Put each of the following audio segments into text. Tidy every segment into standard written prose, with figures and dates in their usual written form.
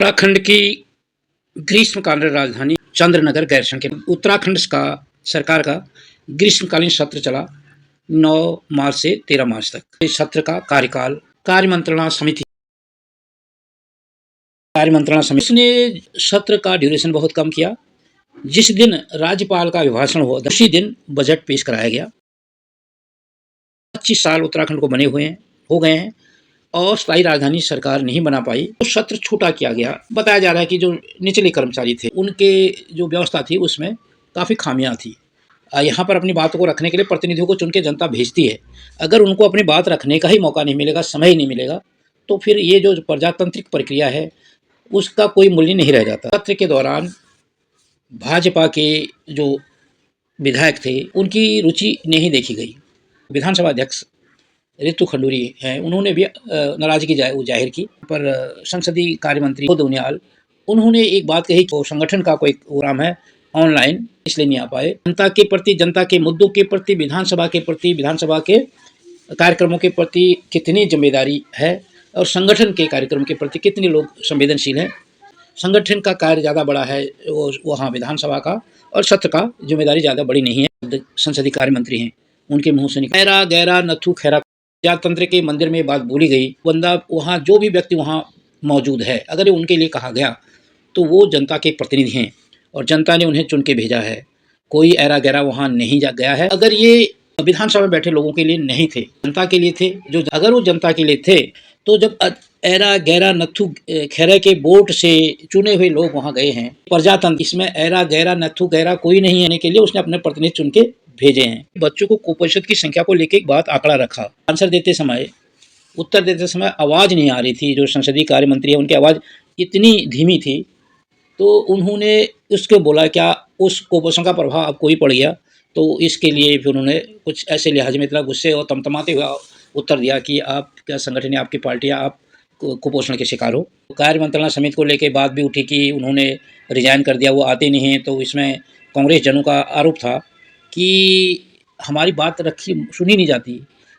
उत्तराखंड की ग्रीष्मकालीन राजधानी चंद्रनगर गैरसैंण के उत्तराखंड का सरकार का ग्रीष्मकालीन सत्र चला 9 मार्च से 13 मार्च तक। इस सत्र का कार्यकाल कार्यमंत्रणा समिति ने सत्र का ड्यूरेशन बहुत कम किया। जिस दिन राज्यपाल का अभिभाषण हुआ उसी दिन बजट पेश कराया गया। 25 साल उत्तराखंड को बने हुए हो गए हैं और स्थायी राजधानी सरकार नहीं बना पाई, तो सत्र छोटा किया गया। बताया जा रहा है कि जो निचले कर्मचारी थे उनके जो व्यवस्था थी उसमें काफ़ी खामियां थी। यहाँ पर अपनी बातों को रखने के लिए प्रतिनिधियों को चुन के जनता भेजती है। अगर उनको अपनी बात रखने का ही मौका नहीं मिलेगा, समय ही नहीं मिलेगा, तो फिर ये जो प्रजातांत्रिक प्रक्रिया है उसका कोई मूल्य नहीं रह जाता। सत्र के दौरान भाजपा के जो विधायक थे उनकी रुचि नहीं देखी गई। विधानसभा अध्यक्ष रितु खंडूरी हैं, उन्होंने भी नाराजगी जाहिर की। पर संसदीय कार्य मंत्री उनियाल उन्होंने एक बात कही कि संगठन का कोई प्रोग्राम है ऑनलाइन, इसलिए नहीं आ पाए। जनता के प्रति, जनता के मुद्दों के प्रति, विधानसभा के प्रति, विधानसभा के कार्यक्रमों के प्रति कितनी जिम्मेदारी है और संगठन के कार्यक्रम के प्रति कितने लोग संवेदनशील हैं। संगठन का कार्य ज़्यादा बड़ा है वहाँ विधानसभा का, और सत्र का जिम्मेदारी ज़्यादा बड़ी नहीं है। संसदीय कार्य मंत्री हैं, उनके मुँह से निकला गैरा नथु खैरा प्रजातंत्र के मंदिर में बात बोली गई। बंदा वहाँ जो भी व्यक्ति वहाँ मौजूद है, अगर ये उनके लिए कहा गया तो वो जनता के प्रतिनिधि हैं और जनता ने उन्हें चुन के भेजा है। कोई ऐरा गैरा वहाँ नहीं गया है। अगर ये विधानसभा में बैठे लोगों के लिए नहीं थे, जनता के लिए थे, जो अगर वो जनता के लिए थे तो जब ऐरा गैरा नथु खैरा के वोट से चुने हुए लोग वहाँ गए हैं, प्रजातंत्र, इसमें ऐरा गैरा नथु गैरा कोई नहीं आने के लिए उसने अपने प्रतिनिधि चुन के भेजे हैं। बच्चों को कुपोषित की संख्या को लेकर एक बात आंकड़ा रखा। आंसर देते समय, उत्तर देते समय आवाज़ नहीं आ रही थी। जो संसदीय कार्य मंत्री है उनकी आवाज़ इतनी धीमी थी, तो उन्होंने उसको बोला क्या उस कुपोषण का प्रभाव आपको ही पड़ गया, तो इसके लिए फिर उन्होंने कुछ ऐसे लिहाज में इतना गुस्से और तमतमाते हुए उत्तर दिया कि आपका संगठन या आपकी पार्टी या आप कुपोषण के शिकार हो। कार्य मंत्रणा समिति को लेकर बात भी उठी कि उन्होंने रिजाइन कर दिया, वो आते नहीं हैं। तो इसमें कांग्रेस जनों का आरोप था कि हमारी बात सुनी नहीं जाती।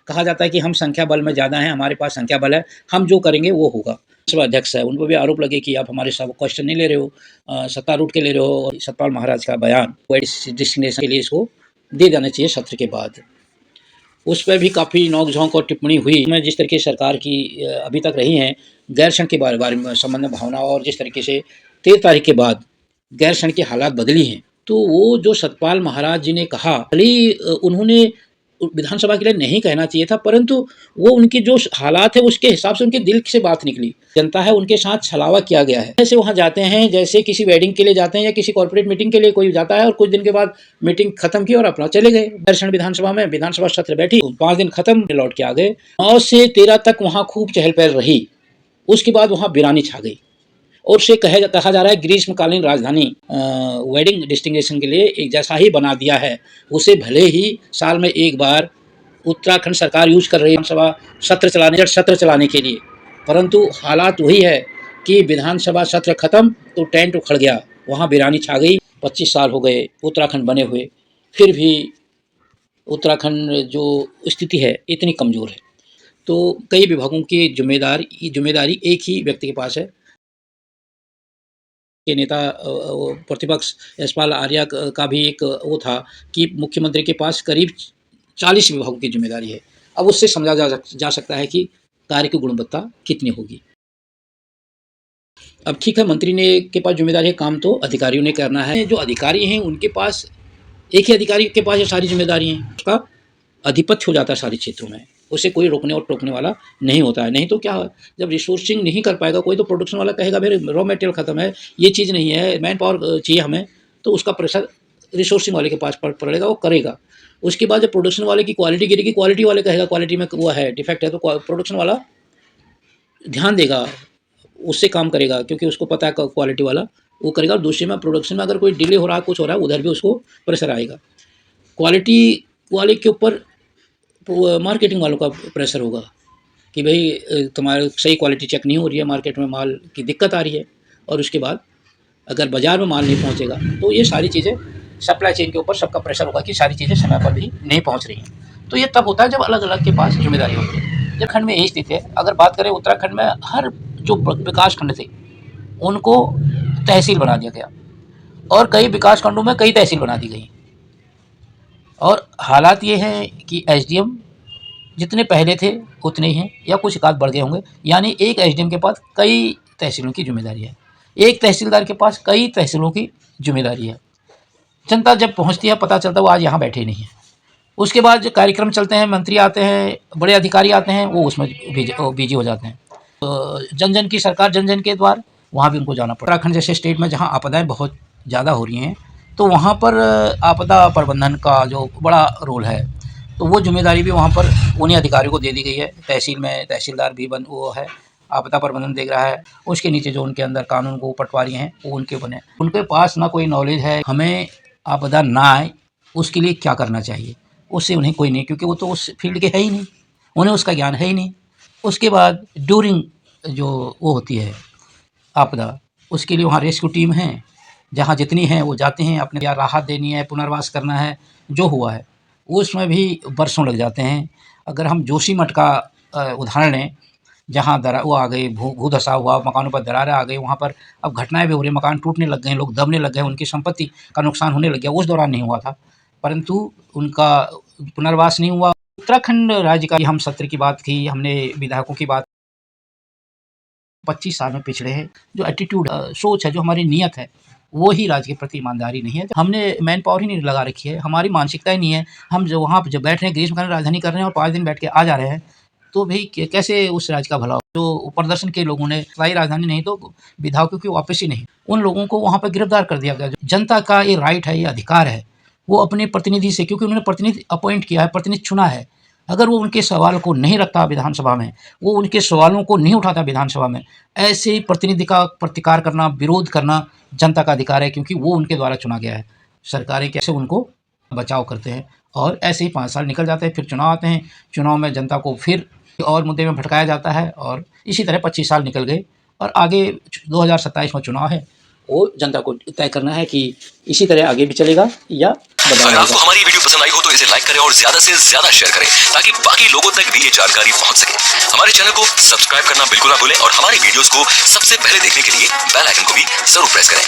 कहा जाता है कि हम संख्या बल में ज़्यादा हैं, हमारे पास संख्या बल है, हम जो करेंगे वो होगा। सभा अध्यक्ष है, उन पर भी आरोप लगे कि आप हमारे सब क्वेश्चन नहीं ले रहे हो, सत्तारूढ़ के ले रहे हो। और सतपाल महाराज का बयान डिस्टिंगनेशन के लिए इसको दे देना चाहिए सत्र के बाद। उस पर भी काफ़ी नोक-झोंक और टिप्पणी हुई। मैं जिस तरीके से सरकार की अभी तक रही हैं गैरसैंण के बारे में संबंध में भावना, और जिस तरीके से 13 तारीख के बाद गैरसैंण की हालात बदली हैं, तो वो जो सतपाल महाराज जी ने कहा, भले उन्होंने विधानसभा के लिए नहीं कहना चाहिए था, परंतु वो उनकी जो हालात है उसके हिसाब से उनके दिल से बात निकली। जनता है, उनके साथ छलावा किया गया है। जैसे वहाँ जाते हैं, जैसे किसी वेडिंग के लिए जाते हैं या किसी कॉर्पोरेट मीटिंग के लिए कोई जाता है और कुछ दिन के बाद मीटिंग खत्म की और अपना चले गए। गैरसैंण विधानसभा में विधानसभा सत्र बैठी, 5 दिन खत्म, लौट के आ गए। 9 से 13 तक वहाँ खूब चहल पहल रही। उसके बाद वहाँ वीरानी छा गई और उसे कहा जा रहा है ग्रीष्मकालीन राजधानी वेडिंग डेस्टिनेशन के लिए एक जैसा ही बना दिया है। उसे भले ही साल में एक बार उत्तराखंड सरकार यूज कर रही है विधानसभा सत्र चलाने के लिए, परंतु हालात वही है कि विधानसभा सत्र खत्म तो टेंट उखड़ गया, वहाँ वीरानी छा गई। 25 साल हो गए उत्तराखंड बने हुए, फिर भी उत्तराखंड जो स्थिति है इतनी कमज़ोर है। तो कई विभागों की जिम्मेदारी एक ही व्यक्ति के पास है। के नेता प्रतिपक्ष यशपाल आर्या का भी एक वो था कि मुख्यमंत्री के पास करीब 40 विभागों की जिम्मेदारी है। अब उससे समझा जा सकता है कि कार्य की गुणवत्ता कितनी होगी। अब ठीक है, मंत्री ने के पास जिम्मेदारी है, काम तो अधिकारियों ने करना है। जो अधिकारी हैं उनके पास, एक ही अधिकारी के पास ये सारी जिम्मेदारी हैं, उसका आधिपत्य हो जाता है सारे क्षेत्रों में, उसे कोई रोकने और टोकने वाला नहीं होता है। नहीं तो क्या, जब रिसोर्सिंग नहीं कर पाएगा कोई, तो प्रोडक्शन वाला कहेगा मेरे रॉ मटेरियल खत्म है, ये चीज़ नहीं है, मैन पावर चाहिए हमें, तो उसका प्रेशर रिसोर्सिंग वाले के पास पड़ेगा, वो करेगा। उसके बाद जब प्रोडक्शन वाले की क्वालिटी गिरेगी, क्वालिटी वाले कहेगा क्वालिटी में वो है डिफेक्ट है, तो प्रोडक्शन वाला ध्यान देगा, उससे काम करेगा, क्योंकि उसको पता है क्वालिटी वाला वो करेगा। और दूसरे में प्रोडक्शन में अगर कोई डिले हो रहा है, कुछ हो रहा है, उधर भी उसको प्रेशर आएगा। क्वालिटी वाले के ऊपर मार्केटिंग वालों का प्रेशर होगा कि भाई तुम्हारी सही क्वालिटी चेक नहीं हो रही है, मार्केट में माल की दिक्कत आ रही है। और उसके बाद अगर बाज़ार में माल नहीं पहुंचेगा, तो ये सारी चीज़ें सप्लाई चेन के ऊपर सबका प्रेशर होगा कि सारी चीज़ें समय पर भी नहीं पहुंच रही हैं। तो ये तब होता है जब अलग अलग के पास जिम्मेदारी होती है। उत्तराखंड में यही स्थिति है। अगर बात करें उत्तराखंड में, हर जो विकास खंड थे उनको तहसील बना दिया गया और कई विकास खंडों में कई तहसील बना दी गई। और हालात ये हैं कि एसडीएम जितने पहले थे उतने ही हैं या कुछ एकाध बढ़ गए होंगे, यानी एक एसडीएम के पास कई तहसीलों की जिम्मेदारी है, एक तहसीलदार के पास कई तहसीलों की जिम्मेदारी है। जनता जब पहुंचती है पता चलता है वो आज यहाँ बैठे नहीं हैं। उसके बाद जो कार्यक्रम चलते हैं, मंत्री आते हैं, बड़े अधिकारी आते हैं, वो उसमें बिजी हो जाते हैं। तो जन जन की सरकार, जन जन के द्वार, वहाँ भी उनको जाना पड़ा। उत्तराखंड जैसे स्टेट में जहाँ आपदाएं बहुत ज़्यादा हो रही हैं, तो वहाँ पर आपदा प्रबंधन का जो बड़ा रोल है, तो वो जिम्मेदारी भी वहाँ पर उन्हीं अधिकारियों को दे दी गई है। तहसील में तहसीलदार भी वो है, आपदा प्रबंधन देख रहा है। उसके नीचे जो उनके अंदर कानून को पटवारी हैं वो उनके बने। उनके पास ना कोई नॉलेज है हमें आपदा ना आए उसके लिए क्या करना चाहिए, उससे उन्हें कोई नहीं, क्योंकि वो तो उस फील्ड के है ही नहीं, उन्हें उसका ज्ञान है ही नहीं। उसके बाद ड्यूरिंग जो वो होती है आपदा, उसके लिए वहाँ रेस्क्यू टीम है, जहाँ जितनी हैं वो जाते हैं, अपने या राहत देनी है, पुनर्वास करना है, जो हुआ है उसमें भी बरसों लग जाते हैं। अगर हम जोशीमठ का उदाहरण लें, जहाँ वो आ गई, भूधसा हुआ, मकानों पर दरारें आ गई, वहाँ पर अब घटनाएं भी हो रही, मकान टूटने लग गए, लोग दबने लग गए, उनकी संपत्ति का नुकसान होने लग गया। उस दौरान नहीं हुआ था, परंतु उनका पुनर्वास नहीं हुआ। उत्तराखंड राज्य का हम सत्र की बात की, हमने विधायकों की बात 25 साल में पिछड़े हैं। जो एटीट्यूड सोच है, जो हमारी नीयत है, वो ही राज्य के प्रति ईमानदारी नहीं है। हमने मैन पावर ही नहीं लगा रखी है, हमारी मानसिकता ही नहीं है। हम जो वहाँ जब बैठ रहे हैं, ग्रीष्मकालीन राजधानी कर रहे हैं और 5 दिन बैठ के आ जा रहे हैं, तो भाई कैसे उस राज्य का भला हो। जो प्रदर्शन के लोगों ने स्थायी राजधानी नहीं तो विधायकों की वापसी नहीं, उन लोगों को वहाँ पर गिरफ्तार कर दिया गया। जनता का ये राइट है, ये अधिकार है, वो अपने प्रतिनिधि से, क्योंकि उन्होंने प्रतिनिधि अपॉइंट किया है, प्रतिनिधि चुना है, अगर वो उनके सवाल को नहीं रखता विधानसभा में, वो उनके सवालों को नहीं उठाता विधानसभा में, ऐसे प्रतिनिधि का प्रतिकार करना, विरोध करना जनता का अधिकार है, क्योंकि वो उनके द्वारा चुना गया है। सरकारें कैसे उनको बचाव करते हैं और ऐसे ही 5 साल निकल जाते हैं, फिर चुनाव आते हैं, चुनाव में जनता को फिर और मुद्दे में भटकाया जाता है और इसी तरह 25 साल निकल गए और आगे 2027 में चुनाव है। वो जनता को तय करना है कि इसी तरह आगे भी चलेगा या अगर आपको हमारी वीडियो पसंद आई हो तो इसे लाइक करें और ज्यादा से ज्यादा शेयर करें ताकि बाकी लोगों तक भी ये जानकारी पहुंच सके। हमारे चैनल को सब्सक्राइब करना बिल्कुल ना भूलें और हमारी वीडियोस को सबसे पहले देखने के लिए बेल आइकन को भी जरूर प्रेस करें।